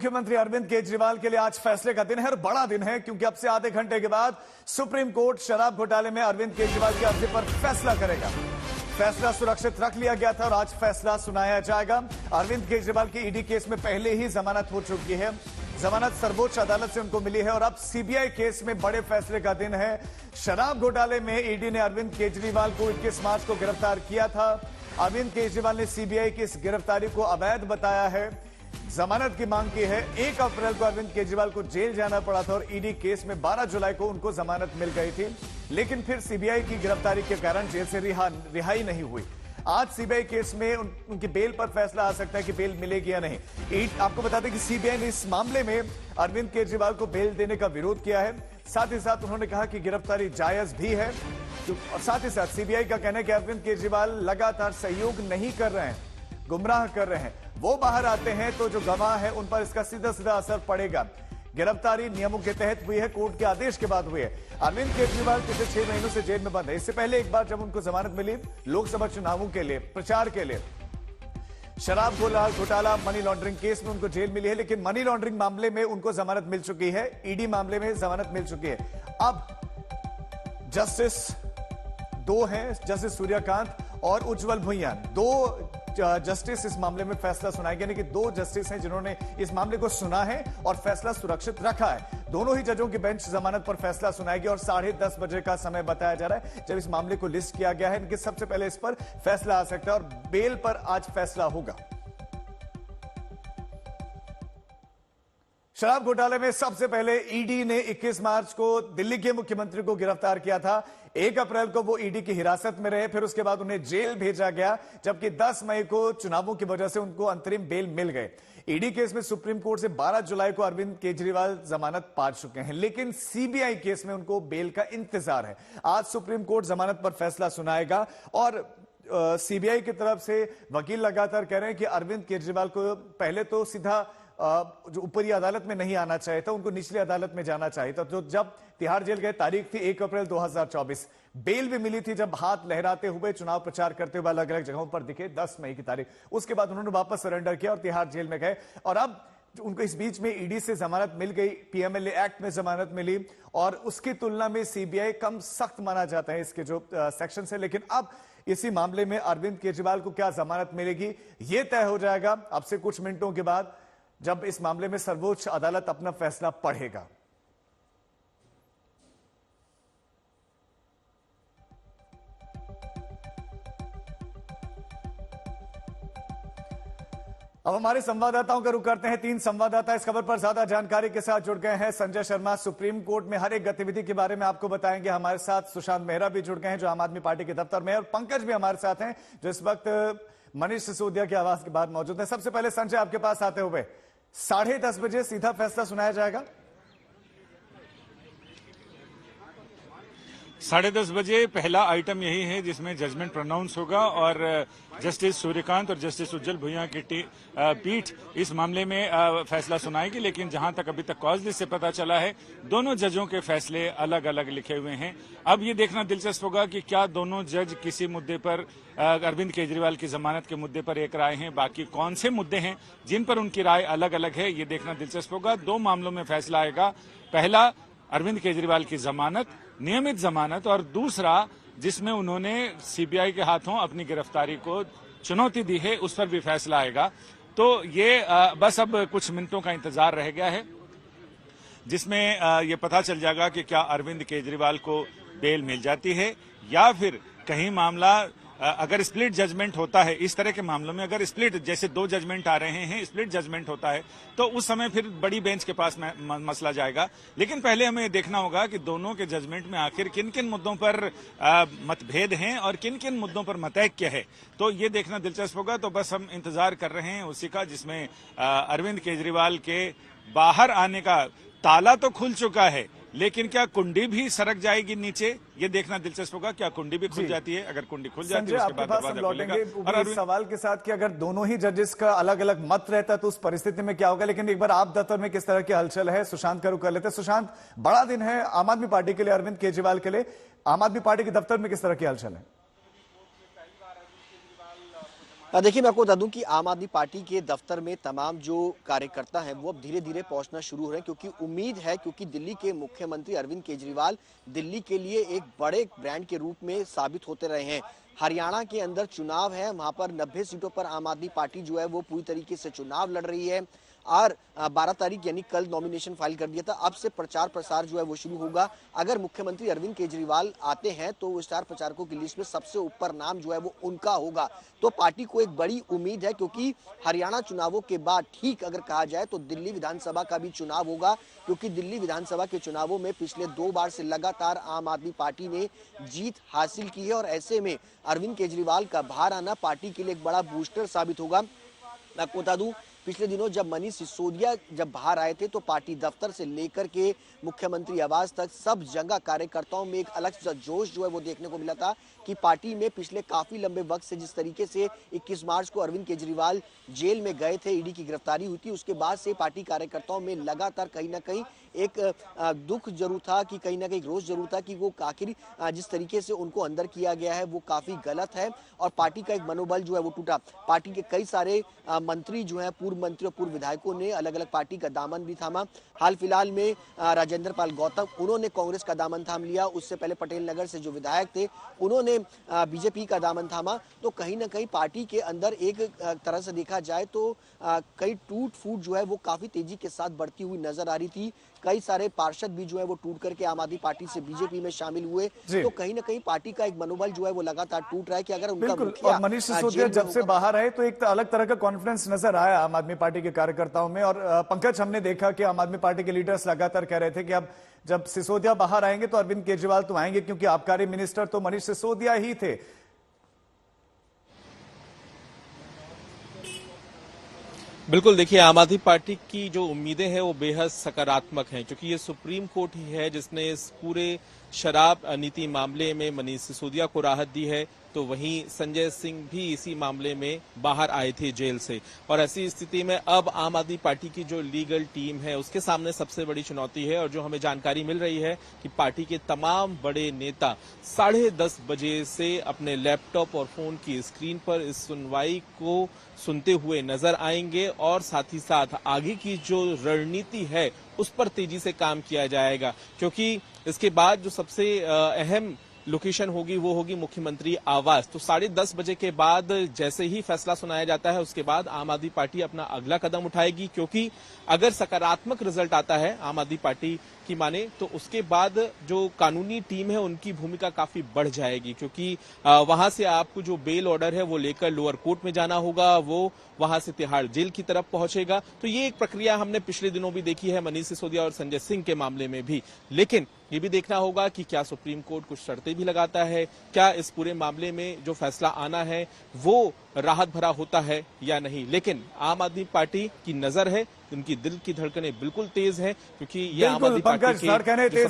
मुख्यमंत्री अरविंद केजरीवाल के लिए आज फैसले का दिन है और बड़ा दिन है क्योंकि अब से आधे घंटे के बाद सुप्रीम कोर्ट शराब घोटाले में अरविंद केजरीवाल की अर्जी पर फैसला करेगा। फैसला सुरक्षित रख लिया गया था और आज फैसला सुनाया जाएगा। अरविंद केजरीवाल की ईडी केस में पहले ही जमानत हो चुकी है। जमानत सर्वोच्च अदालत से उनको मिली है और अब सीबीआई केस में बड़े फैसले का दिन है। शराब घोटाले में ईडी ने अरविंद केजरीवाल को 21 मार्च को गिरफ्तार किया था। अरविंद केजरीवाल ने सीबीआई की इस गिरफ्तारी को अवैध बताया है, जमानत की मांग की है। 1 अप्रैल को अरविंद केजरीवाल को जेल जाना पड़ा था और ईडी केस में 12 जुलाई को उनको जमानत मिल गई थी, लेकिन फिर सीबीआई की गिरफ्तारी के कारण जेल से रिहाई नहीं हुई। आज सीबीआई केस में उनकी बेल पर फैसला आ सकता है कि बेल मिलेगी या नहीं। आपको बता दें कि सीबीआई ने इस मामले में अरविंद केजरीवाल को बेल देने का विरोध किया है। साथ ही साथ उन्होंने कहा कि गिरफ्तारी जायज भी है और साथ ही साथ सीबीआई का कहना है कि अरविंद केजरीवाल लगातार सहयोग नहीं कर रहे हैं, गुमराह कर रहे हैं। वो बाहर आते हैं तो जो गवाह है उन पर इसका सीधा सीधा असर पड़ेगा। गिरफ्तारी नियमों के तहत हुई है, कोर्ट के आदेश के बाद हुई है। अरविंद केजरीवाल पिछले 6 महीनों से जेल में बंद है। इससे पहले एक बार जब उनको जमानत मिली लोकसभा चुनावों के लिए प्रचार के लिए, शराब घोटाला मनी लॉन्ड्रिंग केस में उनको जेल मिली है, लेकिन मनी लॉन्ड्रिंग मामले में उनको जमानत मिल चुकी है। ईडी मामले में जमानत मिल चुकी है। अब जस्टिस 2 हैं, जस्टिस सूर्यकांत और उज्जवल भुइयां, 2 जस्टिस इस मामले में फैसला सुनाएंगे। यानी कि 2 जस्टिस हैं जिन्होंने इस मामले को सुना है और फैसला सुरक्षित रखा है। दोनों ही जजों की बेंच जमानत पर फैसला सुनाएगी और 10:30 बजे का समय बताया जा रहा है जब इस मामले को लिस्ट किया गया है। इनके सबसे पहले इस पर फैसला आ सकता है और बेल पर आज फैसला होगा। शराब घोटाले में सबसे पहले ईडी ने 21 मार्च को दिल्ली के मुख्यमंत्री को गिरफ्तार किया था। 1 अप्रैल को वो ईडी की हिरासत में रहे, फिर उसके बाद उन्हें जेल भेजा गया, जबकि 10 मई को चुनावों की वजह से उनको अंतरिम बेल मिल गए। ईडी केस में सुप्रीम कोर्ट से 12 जुलाई को अरविंद केजरीवाल जमानत पा चुके हैं, लेकिन सीबीआई केस में उनको बेल का इंतजार है। आज सुप्रीम कोर्ट जमानत पर फैसला सुनाएगा और सीबीआई की तरफ से वकील लगातार कह रहे हैं कि अरविंद केजरीवाल को पहले तो सीधा जो ऊपरी अदालत में नहीं आना चाहिए था, उनको निचली अदालत में जाना चाहिए था। तो जब तिहाड़ जेल गए, तारीख थी 1 अप्रैल 2024, बेल भी मिली थी जब हाथ लहराते हुए चुनाव प्रचार करते हुए अलग अलग जगहों पर दिखे 10 मई की तारीख। उसके बाद उन्होंने वापस सरेंडर किया और तिहाड़ जेल में गए और अब उनको इस बीच में ईडी से जमानत मिल गई, पीएमएलए एक्ट में जमानत मिली और उसकी तुलना में सीबीआई कम सख्त माना जाता है इसके जो सेक्शन है। लेकिन अब इसी मामले में अरविंद केजरीवाल को क्या जमानत मिलेगी यह तय हो जाएगा अब से कुछ मिनटों के बाद, जब इस मामले में सर्वोच्च अदालत अपना फैसला पढ़ेगा। अब हमारे संवाददाताओं का रुख करते हैं। 3 संवाददाता इस खबर पर ज्यादा जानकारी के साथ जुड़ गए हैं। संजय शर्मा सुप्रीम कोर्ट में हर एक गतिविधि के बारे में आपको बताएंगे। हमारे साथ सुशांत मेहरा भी जुड़ गए हैं जो आम आदमी पार्टी के दफ्तर में है, और पंकज भी हमारे साथ हैं जो इस वक्त मनीष सिसोदिया के आवास के बाद मौजूद है। सबसे पहले संजय, आपके पास आते हुए 10:30 बजे सीधा फैसला सुनाया जाएगा। 10:30 बजे पहला आइटम यही है जिसमें जजमेंट प्रोनाउंस होगा और जस्टिस सूर्यकांत और जस्टिस उज्जवल भुइयां की पीठ इस मामले में फैसला सुनाएगी। लेकिन जहां तक अभी तक कॉज लिस्ट से पता चला है, दोनों जजों के फैसले अलग अलग लिखे हुए हैं। अब ये देखना दिलचस्प होगा कि क्या दोनों जज किसी मुद्दे पर, अरविंद केजरीवाल की जमानत के मुद्दे पर एक राय है, बाकी कौन से मुद्दे हैं जिन पर उनकी राय अलग अलग है, ये देखना दिलचस्प होगा। 2 मामलों में फैसला आएगा। पहला अरविंद केजरीवाल की जमानत, नियमित जमानत, और दूसरा जिसमें उन्होंने सीबीआई के हाथों अपनी गिरफ्तारी को चुनौती दी है, उस पर भी फैसला आएगा। तो ये बस अब कुछ मिनटों का इंतजार रह गया है जिसमें ये पता चल जाएगा कि क्या अरविंद केजरीवाल को बेल मिल जाती है या फिर कहीं मामला, अगर स्प्लिट जजमेंट होता है इस तरह के मामलों में, अगर स्प्लिट जैसे 2 जजमेंट आ रहे हैं, स्प्लिट जजमेंट होता है तो उस समय फिर बड़ी बेंच के पास मसला जाएगा। लेकिन पहले हमें देखना होगा कि दोनों के जजमेंट में आखिर किन किन मुद्दों पर मतभेद हैं और किन किन मुद्दों पर मतैक्य है, तो ये देखना दिलचस्प होगा। तो बस हम इंतजार कर रहे हैं उसी का, जिसमें अरविंद केजरीवाल के बाहर आने का ताला तो खुल चुका है, लेकिन क्या कुंडी भी सरक जाएगी नीचे, ये देखना दिलचस्प होगा। क्या कुंडी भी खुल जाती है? अगर कुंडी खुल जाती है उसके बाद दरवाजा खुलेगा। और इस सवाल के साथ कि अगर दोनों ही जजेस का अलग अलग मत रहता तो उस परिस्थिति में क्या होगा, लेकिन एक बार आप दफ्तर में किस तरह की हलचल है, सुशांत का रुख कर लेते हैं। सुशांत, बड़ा दिन है आम आदमी पार्टी के लिए, अरविंद केजरीवाल के लिए। आम आदमी पार्टी के दफ्तर में किस तरह की हलचल है? देखिए, मैं आपको बता दूं कि आम आदमी पार्टी के दफ्तर में तमाम जो कार्यकर्ता हैं वो अब धीरे धीरे पहुंचना शुरू हो रहे हैं, क्योंकि उम्मीद है, क्योंकि दिल्ली के मुख्यमंत्री अरविंद केजरीवाल दिल्ली के लिए एक बड़े ब्रांड के रूप में साबित होते रहे हैं। हरियाणा के अंदर चुनाव है, वहां पर 90 सीटों पर आम आदमी पार्टी जो है वो पूरी तरीके से चुनाव लड़ रही है और 12 तारीख यानी कल नॉमिनेशन फाइल कर दिया था। अब से प्रचार प्रसार जो है वो शुरू होगा। अगर मुख्यमंत्री अरविंद केजरीवाल आते हैं तो वो स्टार प्रचारकों की लिस्ट में सबसे ऊपर नाम जो है वो उनका होगा। तो पार्टी को एक बड़ी उम्मीद है, क्योंकि हरियाणा चुनावों के बाद ठीक अगर कहा जाए तो दिल्ली विधानसभा का भी चुनाव होगा, क्योंकि दिल्ली विधानसभा के चुनावों में पिछले 2 बार से लगातार आम आदमी पार्टी ने जीत हासिल की है और ऐसे में अरविंद केजरीवाल का बाहर आना पार्टी के लिए एक बड़ा बूस्टर साबित होगा। मैं आपको बता दूं, पिछले दिनों जब मनीष सिसोदिया जब बाहर आए थे तो पार्टी दफ्तर से लेकर के मुख्यमंत्री आवास तक सब जगह कार्यकर्ताओं में एक अलग सा जोश जो है वो देखने को मिला था कि पार्टी में पिछले काफी लंबे वक्त से जिस तरीके से 21 मार्च को अरविंद केजरीवाल जेल में गए थे, ईडी की गिरफ्तारी हुई थी, उसके बाद से पार्टी कार्यकर्ताओं में लगातार कहीं ना कहीं एक दुख जरूर था, कि कहीं ना कहीं रोष जरूर था कि वो आखिर जिस तरीके से उनको अंदर किया गया है वो काफी गलत है और पार्टी का एक मनोबल जो है वो टूटा। पार्टी के कई सारे मंत्री जो है, पूर्व मंत्री और पूर्व विधायकों ने अलग अलग पार्टी का दामन भी थामा। हाल फिलहाल में राजेंद्र पाल गौतम, उन्होंने कांग्रेस का दामन थाम लिया। उससे पहले पटेल नगर से जो विधायक थे उन्होंने बीजेपी का दामन थामा। तो कहीं ना कहीं पार्टी के अंदर एक तरह से देखा जाए तो कई टूट फूट जो है वो काफी तेजी के साथ बढ़ती हुई नजर आ रही थी। कई सारे पार्षद भी जो है वो टूट करके आम आदमी पार्टी से बीजेपी में शामिल हुए। तो कहीं ना कहीं पार्टी का एक मनोबल जो है वो लगातार टूट रहा है कि अगर उनका मुखिया और मनीष सिसोदिया जब से बाहर आए तो एक अलग तरह का कॉन्फिडेंस नजर आया आम आदमी पार्टी के कार्यकर्ताओं में। और पंकज, हमने देखा कि आम आदमी पार्टी के लीडर्स लगातार कह रहे थे कि अब जब सिसोदिया बाहर आएंगे तो अरविंद केजरीवाल तो आएंगे, क्योंकि आबकारी मिनिस्टर तो मनीष सिसोदिया ही थे। बिल्कुल, देखिए, आम आदमी पार्टी की जो उम्मीदें हैं वो बेहद सकारात्मक हैं, क्योंकि ये सुप्रीम कोर्ट ही है जिसने इस पूरे शराब नीति मामले में मनीष सिसोदिया को राहत दी है। तो वहीं संजय सिंह भी इसी मामले में बाहर आए थे जेल से, और ऐसी स्थिति में अब आम आदमी पार्टी की जो लीगल टीम है उसके सामने सबसे बड़ी चुनौती है। और जो हमें जानकारी मिल रही है कि पार्टी के तमाम बड़े नेता 10:30 बजे से अपने लैपटॉप और फोन की स्क्रीन पर इस सुनवाई को सुनते हुए नजर आएंगे और साथ ही साथ आगे की जो रणनीति है उस पर तेजी से काम किया जाएगा, क्योंकि इसके बाद जो सबसे अहम लोकेशन होगी वो होगी मुख्यमंत्री आवास। तो 10:30 बजे के बाद जैसे ही फैसला सुनाया जाता है उसके बाद आम आदमी पार्टी अपना अगला कदम उठाएगी, क्योंकि अगर सकारात्मक रिजल्ट आता है आम आदमी पार्टी की माने तो उसके बाद जो कानूनी टीम है उनकी भूमिका काफी बढ़ जाएगी, क्योंकि वहां से आपको जो बेल ऑर्डर है वो लेकर लोअर कोर्ट में जाना होगा, वो वहां से तिहाड़ जेल की तरफ पहुंचेगा। तो ये एक प्रक्रिया हमने पिछले दिनों भी देखी है मनीष सिसोदिया और संजय सिंह के मामले में भी। लेकिन ये भी देखना होगा कि क्या सुप्रीम कोर्ट कुछ शर्तें भी लगाता है, क्या इस पूरे मामले में जो फैसला आना है वो राहत भरा होता है या नहीं। लेकिन आम आदमी पार्टी की नजर है, उनकी दिल की धड़कनें बिल्कुल तेज है, क्योंकि ये आम आदमी पार्टी के